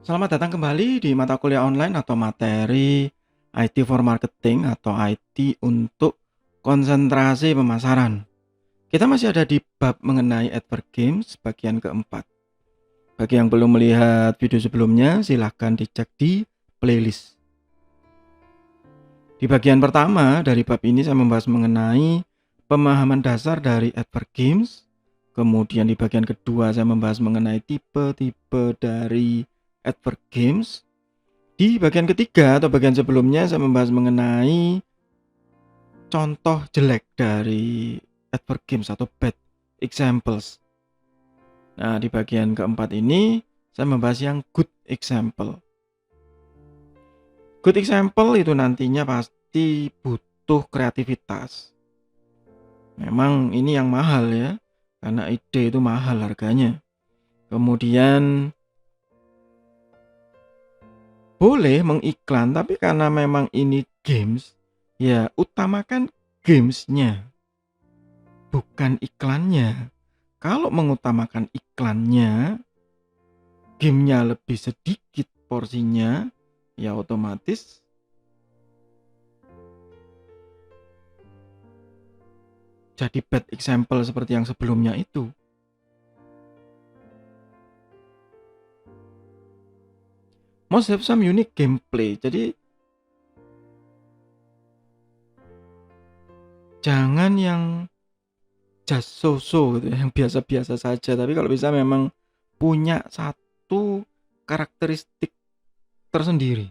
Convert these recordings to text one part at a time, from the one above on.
Selamat datang kembali di mata kuliah online atau materi IT for Marketing atau IT untuk konsentrasi pemasaran. Kita masih ada di bab mengenai advert games bagian keempat. Bagi yang belum melihat video sebelumnya, silahkan dicek di playlist. Di bagian pertama dari bab ini saya membahas mengenai pemahaman dasar dari advert games. Kemudian di bagian kedua saya membahas mengenai tipe-tipe dari advert games. Di bagian ketiga atau bagian sebelumnya saya membahas mengenai contoh jelek dari advert games atau bad examples. Nah, di bagian keempat ini saya membahas yang good example. Good example itu nantinya pasti butuh kreativitas. Memang ini yang mahal ya, karena ide itu mahal harganya. Kemudian boleh mengiklan, tapi karena memang ini games, ya utamakan gamesnya, bukan iklannya. Kalau mengutamakan iklannya, gamenya lebih sedikit porsinya, ya otomatis jadi bad example seperti yang sebelumnya itu. Must have some unique gameplay. Jadi jangan yang just so-so gitu, yang biasa-biasa saja. Tapi kalau bisa memang punya satu karakteristik tersendiri.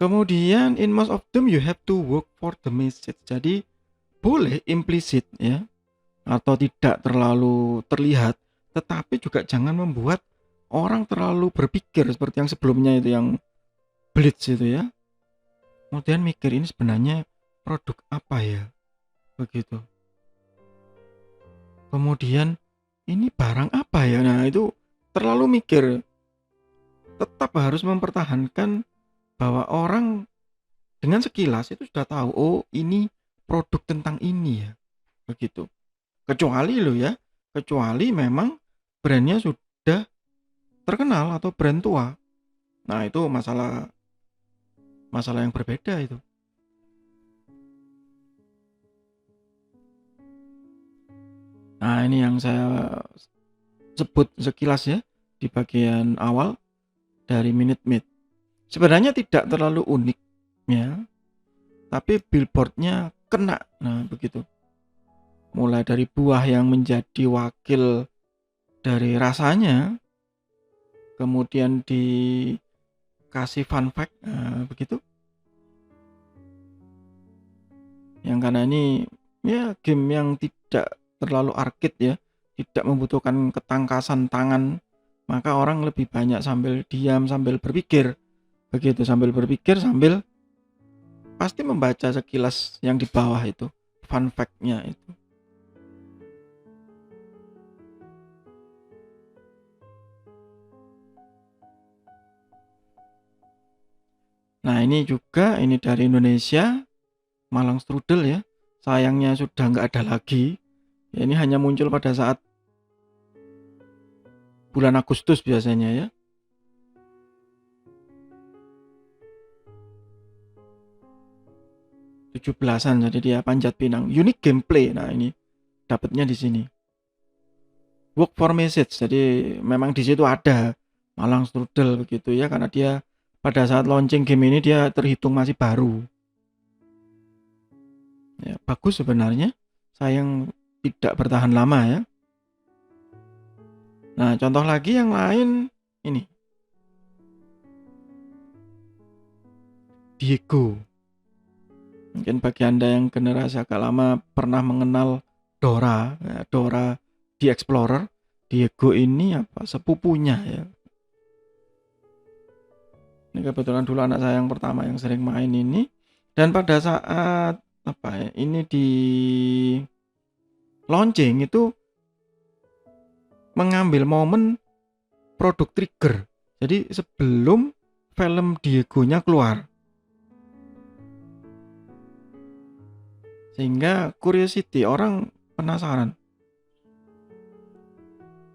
Kemudian in most of them you have to work for the message. Jadi boleh implisit ya, atau tidak terlalu terlihat, tetapi juga jangan membuat orang terlalu berpikir seperti yang sebelumnya itu, yang blitz itu ya. Kemudian mikir ini sebenarnya produk apa ya, begitu. Kemudian ini barang apa ya, nah itu terlalu mikir. Tetap harus mempertahankan bahwa orang dengan sekilas itu sudah tahu, oh ini produk tentang ini ya, begitu. Kecuali lo ya, kecuali memang brandnya sudah terkenal atau brand tua. Nah itu masalah yang berbeda itu. Nah ini yang saya sebut sekilas ya di bagian awal dari Minute Maid. Sebenarnya tidak terlalu unik ya, tapi billboardnya kena. Nah begitu. Mulai dari buah yang menjadi wakil dari rasanya, kemudian dikasih fun fact, begitu. Yang karena ini ya game yang tidak terlalu arcade ya, tidak membutuhkan ketangkasan tangan, maka orang lebih banyak sambil diam, sambil berpikir, begitu, sambil berpikir, sambil pasti membaca sekilas yang di bawah itu, fun fact-nya itu. Nah ini juga, ini dari Indonesia, Malang Strudel ya, sayangnya sudah nggak ada lagi. Ya, ini hanya muncul pada saat bulan Agustus biasanya ya. 17-an, jadi dia panjat pinang. Unique gameplay. Nah, ini dapatnya di sini. Work for message. Jadi memang di situ ada Malang Strudel begitu ya, karena dia pada saat launching game ini dia terhitung masih baru. Ya, bagus sebenarnya. Sayang tidak bertahan lama ya. Nah, contoh lagi yang lain ini. Diego. Mungkin bagi Anda yang generasi agak lama pernah mengenal Dora, ya, Dora the Explorer. Diego ini apa, sepupunya ya. Ini kebetulan dulu anak saya yang pertama yang sering main ini. Dan pada saat apa ya, ini di launching itu mengambil momen produk trigger. Jadi sebelum film Diego-nya keluar. Sehingga curiosity orang penasaran.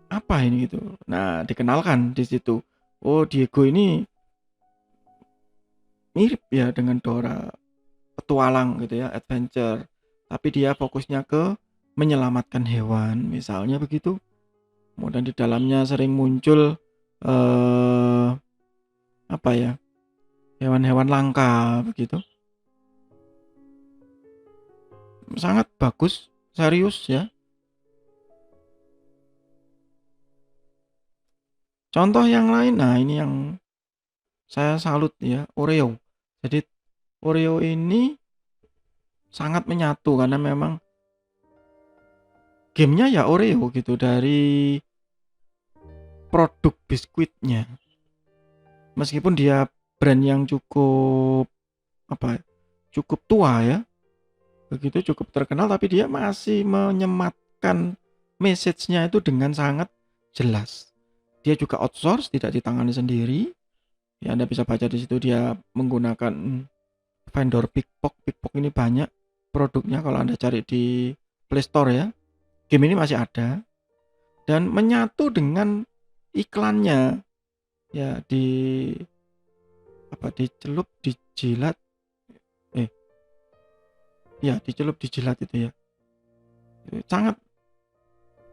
Apa ini gitu. Nah, dikenalkan di situ. Oh, Diego ini mirip ya dengan Dora, petualang gitu ya, adventure. Tapi dia fokusnya ke menyelamatkan hewan, misalnya begitu. Kemudian di dalamnya sering muncul apa ya? Hewan-hewan langka begitu. Sangat bagus, serius ya. Contoh yang lain, nah ini yang saya salut ya, Oreo. Jadi Oreo ini sangat menyatu karena memang gamenya ya Oreo gitu, dari produk biskuitnya. Meskipun dia brand yang cukup apa? Cukup tua ya. Begitu cukup terkenal tapi dia masih menyematkan message-nya itu dengan sangat jelas. Dia juga outsource, tidak ditangani sendiri. Ya Anda bisa baca di situ dia menggunakan vendor Pickpock. Pickpock ini banyak produknya kalau Anda cari di Play Store ya. Game ini masih ada dan menyatu dengan iklannya. Ya dicelup dijilat ya dicelup dijilat itu ya. Sangat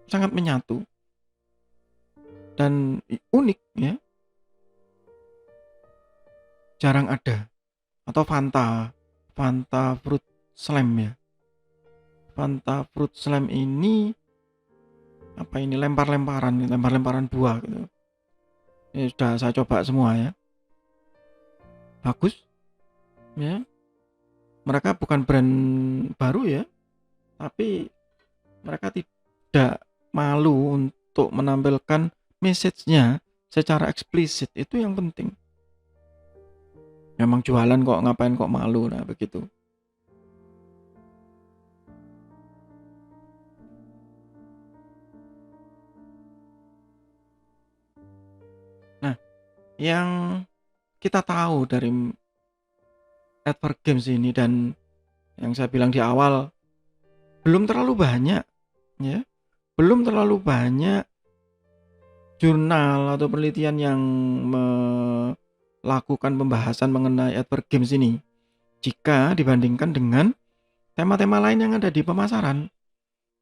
sangat menyatu dan unik ya. Jarang ada. Atau Fanta Fruit Slam ya. Fanta Fruit Slam ini apa ini lempar-lemparan buah gitu. Ini sudah saya coba semua ya. Bagus ya. Mereka bukan brand baru ya, tapi mereka tidak malu untuk menampilkan message-nya secara eksplisit. Itu yang penting. Memang jualan kok, ngapain kok malu, nah begitu. Nah, yang kita tahu dari Advert Games ini dan yang saya bilang di awal, belum terlalu banyak ya. Belum terlalu banyak jurnal atau penelitian yang melakukan pembahasan mengenai Advert Games ini jika dibandingkan dengan tema-tema lain yang ada di pemasaran.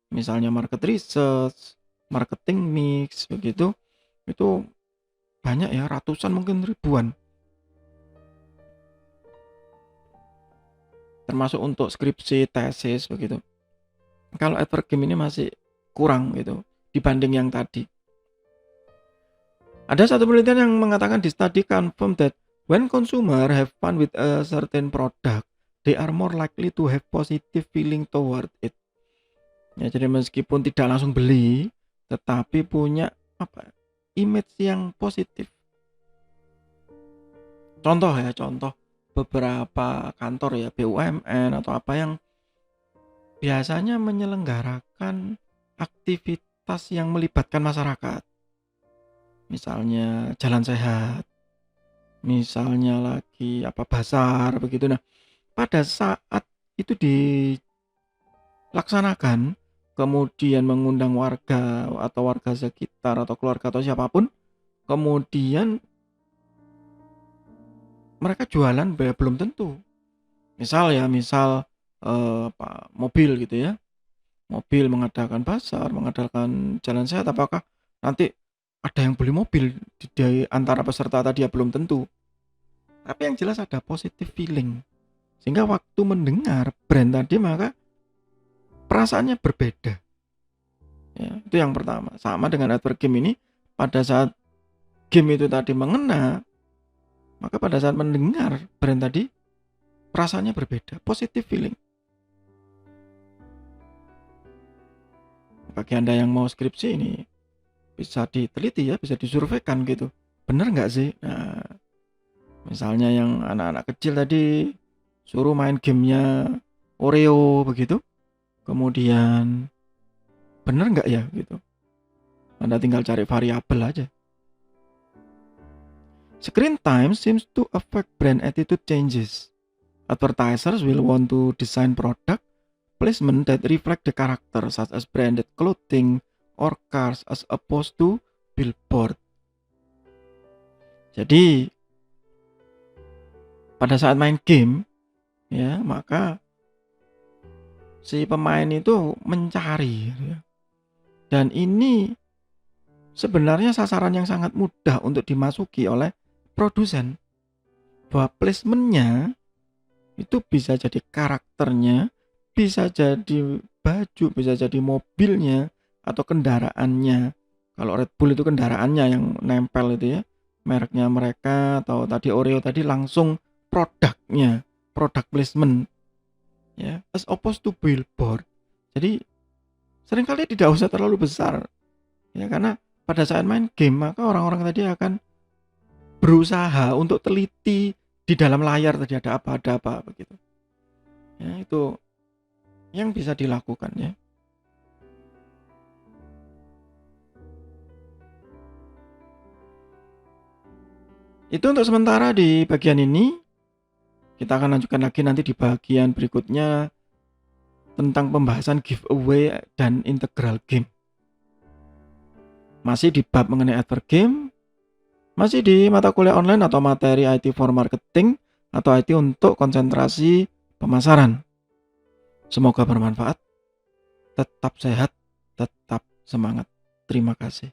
Misalnya market research, marketing mix begitu. Itu banyak ya, ratusan mungkin ribuan. Termasuk untuk skripsi, tesis begitu. Kalau Advert Game ini masih kurang gitu dibanding yang tadi. Ada satu penelitian yang mengatakan di study confirm that when consumer have fun with a certain product, they are more likely to have positive feeling toward it. Ya, jadi meskipun tidak langsung beli, tetapi punya apa? Image yang positif. Contoh beberapa kantor ya, BUMN atau apa yang biasanya menyelenggarakan aktivitas yang melibatkan masyarakat. Misalnya jalan sehat, misalnya lagi apa bazar begitu. Nah, pada saat itu dilaksanakan, kemudian mengundang warga atau warga sekitar atau keluarga atau siapapun, kemudian mereka jualan belum tentu. Misal mobil gitu ya. Mobil mengadakan bazar, mengadakan jalan sehat, apakah nanti ada yang beli mobil di antara peserta tadi ya belum tentu. Tapi yang jelas ada positive feeling. Sehingga waktu mendengar brand tadi maka perasaannya berbeda. Ya, itu yang pertama. Sama dengan Advert Game ini, pada saat game itu tadi mengena, maka pada saat mendengar brand tadi perasaannya berbeda, positive feeling. Bagi Anda yang mau skripsi ini bisa diteliti ya, bisa disurveikan gitu. Bener nggak sih? Nah, misalnya yang anak-anak kecil tadi suruh main gamenya Oreo begitu, kemudian bener nggak ya gitu. Anda tinggal cari variabel aja. Screen time seems to affect brand attitude changes. Advertisers will want to design product placement that reflect the character, such as branded clothing or cars as opposed to billboard. Jadi pada saat main game ya, maka si pemain itu mencari ya. Dan ini sebenarnya sasaran yang sangat mudah untuk dimasuki oleh produsen. Bahwa placementnya itu bisa jadi karakternya, bisa jadi baju, bisa jadi mobilnya atau kendaraannya. Kalau Red Bull itu kendaraannya yang nempel itu ya, mereknya mereka, atau tadi Oreo tadi langsung produknya, product placement ya, as opposed to billboard. Jadi seringkali tidak usah terlalu besar ya, karena pada saat main game maka orang-orang tadi akan berusaha untuk teliti di dalam layar tadi ada apa begitu. Ya, itu yang bisa dilakukan ya. Itu untuk sementara di bagian ini. Kita akan lanjutkan lagi nanti di bagian berikutnya tentang pembahasan giveaway dan integral game. Masih di bab mengenai advert game, masih di mata kuliah online atau materi IT for marketing atau IT untuk konsentrasi pemasaran. Semoga bermanfaat. Tetap sehat, tetap semangat. Terima kasih.